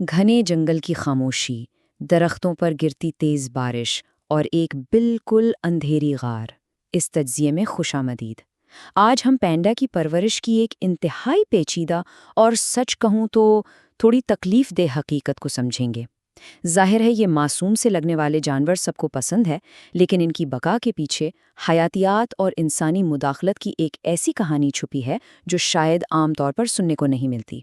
گھنے جنگل کی خاموشی، درختوں پر گرتی تیز بارش اور ایک بالکل اندھیری غار، اس تجزیے میں خوش آمدید۔ آج ہم پینڈا کی پرورش کی ایک انتہائی پیچیدہ اور سچ کہوں تو تھوڑی تکلیف دہ حقیقت کو سمجھیں گے۔ ظاہر ہے یہ معصوم سے لگنے والے جانور سب کو پسند ہے، لیکن ان کی بقا کے پیچھے حیاتیات اور انسانی مداخلت کی ایک ایسی کہانی چھپی ہے جو شاید عام طور پر سننے کو نہیں ملتی۔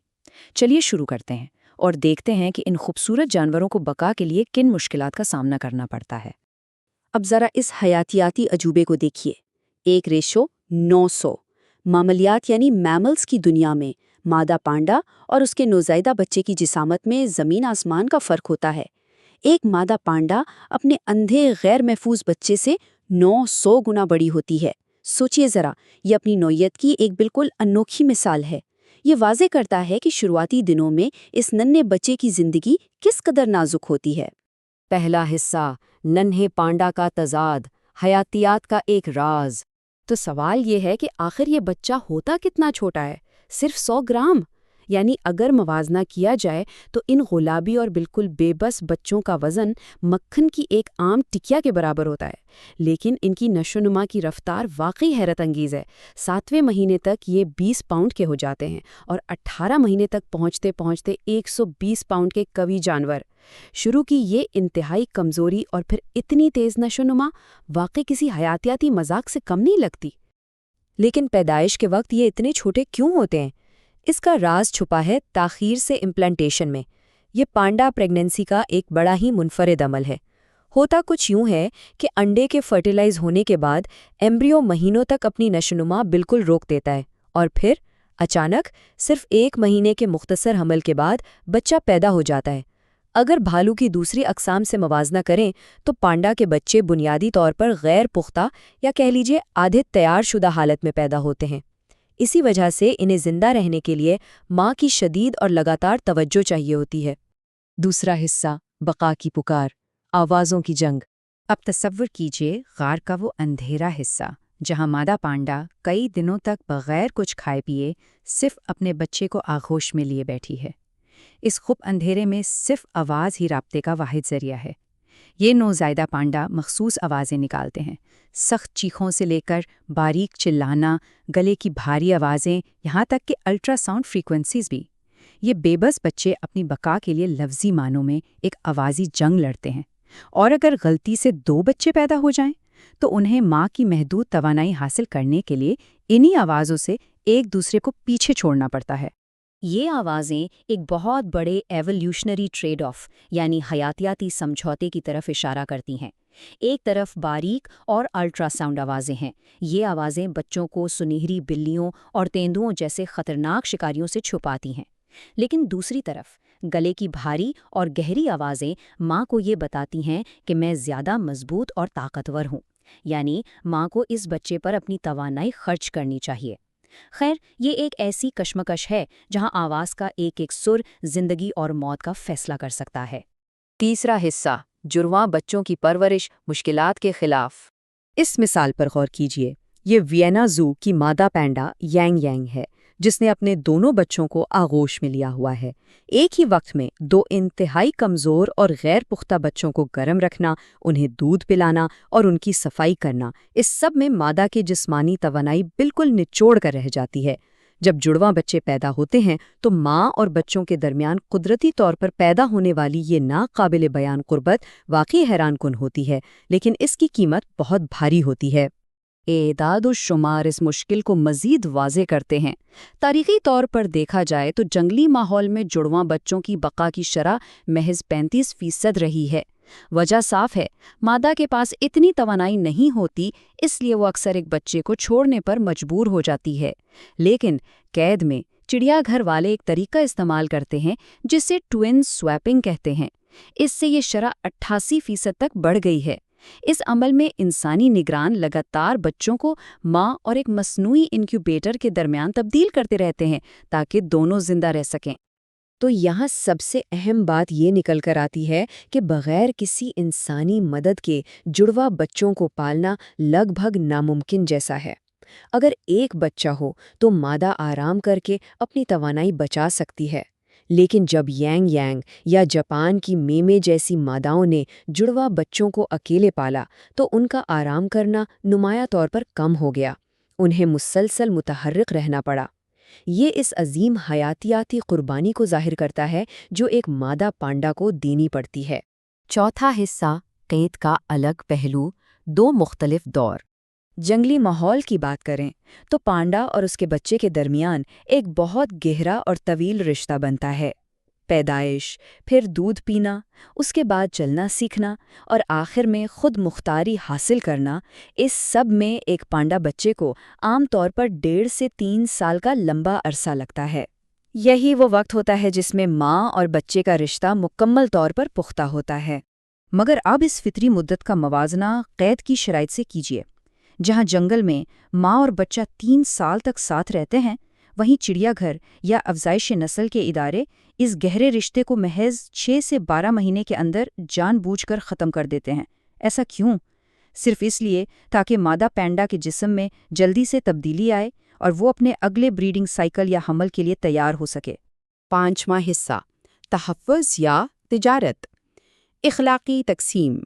چلیے شروع کرتے ہیں اور دیکھتے ہیں کہ ان خوبصورت جانوروں کو بقا کے لیے کن مشکلات کا سامنا کرنا پڑتا ہے۔ اب ذرا اس حیاتیاتی عجوبے کو دیکھیے، ایک ریشو 900۔ ماملیات یعنی میملز کی دنیا میں مادہ پانڈا اور اس کے نوزائیدہ بچے کی جسامت میں زمین آسمان کا فرق ہوتا ہے۔ ایک مادہ پانڈا اپنے اندھے غیر محفوظ بچے سے 900 گنا بڑی ہوتی ہے۔ سوچئے ذرا، یہ اپنی نوعیت کی ایک بالکل انوکھی مثال ہے۔ یہ واضح کرتا ہے کہ شروعاتی دنوں میں اس ننھے بچے کی زندگی کس قدر نازک ہوتی ہے۔ پہلا حصہ، ننھے پانڈا کا تضاد، حیاتیات کا ایک راز۔ تو سوال یہ ہے کہ آخر یہ بچہ ہوتا کتنا چھوٹا ہے؟ صرف 100 گرام؟ یعنی اگر موازنہ کیا جائے تو ان غلابی اور بالکل بے بس بچوں کا وزن مکھن کی ایک عام ٹکیا کے برابر ہوتا ہے، لیکن ان کی نشو و نما کی رفتار واقعی حیرت انگیز ہے۔ 7ویں مہینے تک یہ 20 پاؤنڈ کے ہو جاتے ہیں اور 18 مہینے تک پہنچتے پہنچتے 120 پاؤنڈ کے قوی جانور۔ شروع کی یہ انتہائی کمزوری اور پھر اتنی تیز نشو و نما واقعی کسی حیاتیاتی مذاق سے کم نہیں لگتی۔ لیکن پیدائش کے وقت یہ اتنے چھوٹے کیوں ہوتے ہیں؟ اس کا راز چھپا ہے تاخیر سے امپلانٹیشن میں۔ یہ پانڈا پریگننسی کا ایک بڑا ہی منفرد عمل ہے۔ ہوتا کچھ یوں ہے کہ انڈے کے فرٹیلائز ہونے کے بعد ایمبریو مہینوں تک اپنی نشو و نما بالکل روک دیتا ہے اور پھر اچانک صرف 1 مہینے کے مختصر حمل کے بعد بچہ پیدا ہو جاتا ہے۔ اگر بھالو کی دوسری اقسام سے موازنہ کریں تو پانڈا کے بچے بنیادی طور پر غیر پختہ یا کہہ لیجیے آدھے تیار شدہ حالت میں پیدا ہوتے ہیں۔ اسی وجہ سے انہیں زندہ رہنے کے لیے ماں کی شدید اور لگاتار توجہ چاہیے ہوتی ہے۔ دوسرا حصہ، بقا کی پکار، آوازوں کی جنگ۔ اب تصور کیجئے غار کا وہ اندھیرا حصہ جہاں مادہ پانڈا کئی دنوں تک بغیر کچھ کھائے پیے صرف اپنے بچے کو آغوش میں لیے بیٹھی ہے۔ اس خوب اندھیرے میں صرف آواز ہی رابطے کا واحد ذریعہ ہے۔ یہ نوزائیدہ پانڈا مخصوص آوازیں نکالتے ہیں، سخت چیخوں سے لے کر باریک چلانا، گلے کی بھاری آوازیں، یہاں تک کہ الٹرا ساؤنڈ فریکوینسیز بھی۔ یہ بے بس بچے اپنی بقا کے لیے لفظی معنوں میں ایک آوازی جنگ لڑتے ہیں، اور اگر غلطی سے 2 بچے پیدا ہو جائیں تو انہیں ماں کی محدود توانائی حاصل کرنے کے لیے انہی آوازوں سے ایک دوسرے کو پیچھے چھوڑنا پڑتا ہے۔ یہ آوازیں ایک بہت بڑے ایولیوشنری ٹریڈ آف یعنی حیاتیاتی سمجھوتے کی طرف اشارہ کرتی ہیں۔ ایک طرف باریک اور الٹرا ساؤنڈ آوازیں ہیں۔ یہ آوازیں بچوں کو سنہری بلیوں اور تیندوؤں جیسے خطرناک شکاریوں سے چھپاتی ہیں، لیکن دوسری طرف گلے کی بھاری اور گہری آوازیں ماں کو یہ بتاتی ہیں کہ میں زیادہ مضبوط اور طاقتور ہوں، یعنی ماں کو اس بچے پر اپنی توانائی خرچ کرنی چاہیے۔ خیر، یہ ایک ایسی کشمکش ہے جہاں آواز کا ایک ایک سر زندگی اور موت کا فیصلہ کر سکتا ہے۔ تیسرا حصہ، جڑواں بچوں کی پرورش، مشکلات کے خلاف۔ اس مثال پر غور کیجیے۔ یہ وینا زو کی مادہ پینڈا یانگ یانگ ہے، جس نے اپنے دونوں بچوں کو آغوش میں لیا ہوا ہے۔ ایک ہی وقت میں 2 انتہائی کمزور اور غیر پختہ بچوں کو گرم رکھنا، انہیں دودھ پلانا اور ان کی صفائی کرنا، اس سب میں مادہ کی جسمانی توانائی بالکل نچوڑ کر رہ جاتی ہے۔ جب جڑواں بچے پیدا ہوتے ہیں تو ماں اور بچوں کے درمیان قدرتی طور پر پیدا ہونے والی یہ ناقابل بیان قربت واقعی حیران کن ہوتی ہے، لیکن اس کی قیمت بہت بھاری ہوتی ہے۔ اعداد و شمار اس مشکل کو مزید واضح کرتے ہیں۔ تاریخی طور پر دیکھا جائے تو جنگلی ماحول میں جڑواں بچوں کی بقا کی شرح محض 35% رہی ہے۔ وجہ صاف ہے، مادہ کے پاس اتنی توانائی نہیں ہوتی، اس لیے وہ اکثر ایک بچے کو چھوڑنے پر مجبور ہو جاتی ہے۔ لیکن قید میں چڑیا گھر والے ایک طریقہ استعمال کرتے ہیں جسے ٹوئن سویپنگ کہتے ہیں۔ اس سے یہ شرح 88% تک بڑھ گئی ہے۔ اس عمل میں انسانی نگران لگاتار بچوں کو ماں اور ایک مصنوعی انکیوبیٹر کے درمیان تبدیل کرتے رہتے ہیں تاکہ دونوں زندہ رہ سکیں۔ تو یہاں سب سے اہم بات یہ نکل کر آتی ہے کہ بغیر کسی انسانی مدد کے جڑواں بچوں کو پالنا لگ بھگ ناممکن جیسا ہے۔ اگر ایک بچہ ہو تو مادہ آرام کر کے اپنی توانائی بچا سکتی ہے، لیکن جب یانگ یانگ یا جاپان کی میمے جیسی ماداؤں نے جڑوا بچوں کو اکیلے پالا تو ان کا آرام کرنا نمایاں طور پر کم ہو گیا۔ انہیں مسلسل متحرک رہنا پڑا۔ یہ اس عظیم حیاتیاتی قربانی کو ظاہر کرتا ہے جو ایک مادہ پانڈا کو دینی پڑتی ہے۔ چوتھا حصہ، قید کا الگ پہلو، دو مختلف دور۔ جنگلی ماحول کی بات کریں تو پانڈا اور اس کے بچے کے درمیان ایک بہت گہرا اور طویل رشتہ بنتا ہے۔ پیدائش، پھر دودھ پینا، اس کے بعد چلنا سیکھنا اور آخر میں خود مختاری حاصل کرنا، اس سب میں ایک پانڈا بچے کو عام طور پر 1.5 سے 3 سال کا لمبا عرصہ لگتا ہے۔ یہی وہ وقت ہوتا ہے جس میں ماں اور بچے کا رشتہ مکمل طور پر پختہ ہوتا ہے۔ مگر اب اس فطری مدت کا موازنہ قید کی شرائط سے کیجیے۔ جہاں جنگل میں ماں اور بچہ 3 سال تک ساتھ رہتے ہیں، وہیں چڑیا گھر یا افزائش نسل کے ادارے اس گہرے رشتے کو محض 6 سے 12 مہینے کے اندر جان بوجھ کر ختم کر دیتے ہیں۔ ایسا کیوں؟ صرف اس لیے تاکہ مادہ پینڈا کے جسم میں جلدی سے تبدیلی آئے اور وہ اپنے اگلے بریڈنگ سائیکل یا حمل کے لیے تیار ہو سکے۔ 5واں حصہ، تحفظ یا تجارت، اخلاقی تقسیم۔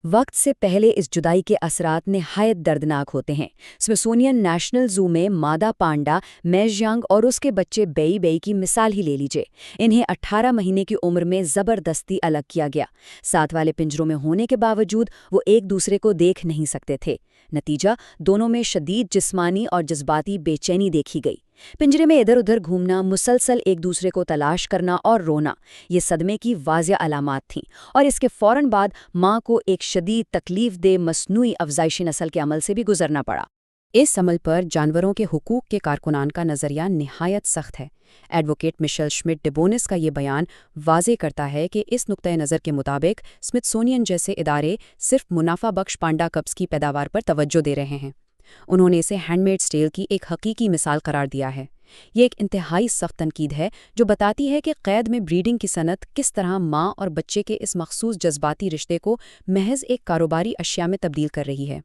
وقت سے پہلے اس جدائی کے اثرات نہایت دردناک ہوتے ہیں۔ اسمیتھسونین نیشنل زو میں مادہ پانڈا میزیانگ اور اس کے بچے بیئی بیئی کی مثال ہی لے لیجئے۔ انہیں 18 مہینے کی عمر میں زبردستی الگ کیا گیا۔ ساتھ والے پنجروں میں ہونے کے باوجود وہ ایک دوسرے کو دیکھ نہیں سکتے تھے۔ نتیجہ، دونوں میں شدید جسمانی اور جذباتی بے چینی دیکھی گئی۔ پنجرے میں ادھر ادھر گھومنا، مسلسل ایک دوسرے کو تلاش کرنا اور رونا، یہ صدمے کی واضح علامات تھیں، اور اس کے فوراً بعد ماں کو ایک شدید تکلیف دہ مصنوعی افزائشی نسل کے عمل سے بھی گزرنا پڑا۔ اس عمل پر جانوروں کے حقوق کے کارکنان کا نظریہ نہایت سخت ہے۔ ایڈوکیٹ مشل شمٹ ڈبونس کا یہ بیان واضح کرتا ہے کہ اس نقطۂ نظر کے مطابق اسمیتھسونین جیسے ادارے صرف منافع بخش پانڈا کپس کی پیداوار پر توجہ دے رہے ہیں۔ انہوں نے اسے ہینڈ میڈ اسٹیل کی ایک حقیقی مثال قرار دیا ہے۔ یہ ایک انتہائی سخت تنقید ہے جو بتاتی ہے کہ قید میں بریڈنگ کی صنعت کس طرح ماں اور بچے کے اس مخصوص جذباتی رشتے کو محض ایک کاروباری اشیاء میں تبدیل کر رہی ہے۔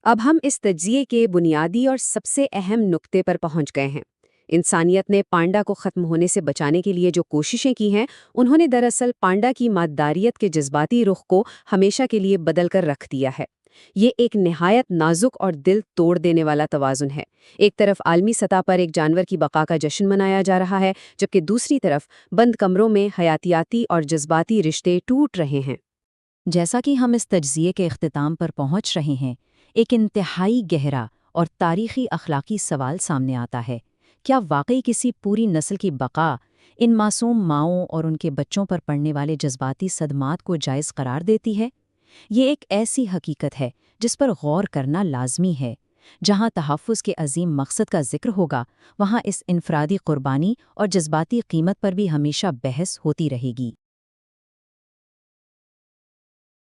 اب ہم اس تجزیے کے بنیادی اور سب سے اہم نقطے پر پہنچ گئے ہیں۔ انسانیت نے پانڈا کو ختم ہونے سے بچانے کے لیے جو کوششیں کی ہیں، انہوں نے دراصل پانڈا کی مادیت کے جذباتی رخ کو ہمیشہ کے لیے بدل کر رکھ دیا ہے۔ یہ ایک نہایت نازک اور دل توڑ دینے والا توازن ہے۔ ایک طرف عالمی سطح پر ایک جانور کی بقا کا جشن منایا جا رہا ہے، جبکہ دوسری طرف بند کمروں میں حیاتیاتی اور جذباتی رشتے ٹوٹ رہے ہیں۔ جیسا کہ ہم اس تجزیے کے اختتام پر پہنچ رہے ہیں، ایک انتہائی گہرا اور تاریخی اخلاقی سوال سامنے آتا ہے۔ کیا واقعی کسی پوری نسل کی بقا ان معصوم ماؤں اور ان کے بچوں پر پڑنے والے جذباتی صدمات کو جائز قرار دیتی ہے؟ یہ ایک ایسی حقیقت ہے جس پر غور کرنا لازمی ہے۔ جہاں تحفظ کے عظیم مقصد کا ذکر ہوگا، وہاں اس انفرادی قربانی اور جذباتی قیمت پر بھی ہمیشہ بحث ہوتی رہے گی۔